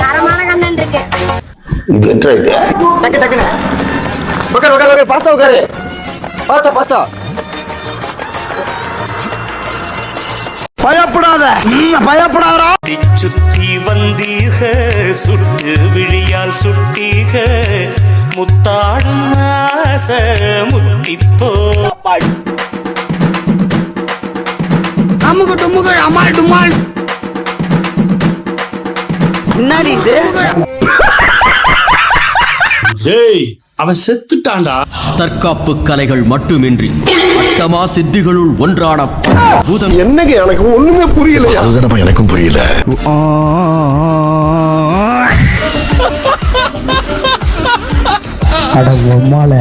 தரமான கண்ணன் இருக்கு. இது என்ன இது? டக்கு டக்குன்னு உட்காரு உட்காரு உட்காரு பாஸ்தா உட்காரு பாஸ்தா பாஸ்தா. பயப்படாத பயப்படாதா. சுத்தி வந்தீக சுட்டு விழியால் சுட்டீக முத்தாடும் ஆசை முத்திப்போ. அமுகு டுமுகு அமால் டுமால். என்னடி இது? ஏய் அவன் செத்துட்டான்டா. தற்காப்பு கலைகள் மட்டுமின்றி அட்டமா சித்திகளுள் ஒன்றான பூதம். என்னங்க எனக்கு ஒண்ணுமே புரியலையா? அதுதானப்பா எனக்கும் புரியல. அட உம்மால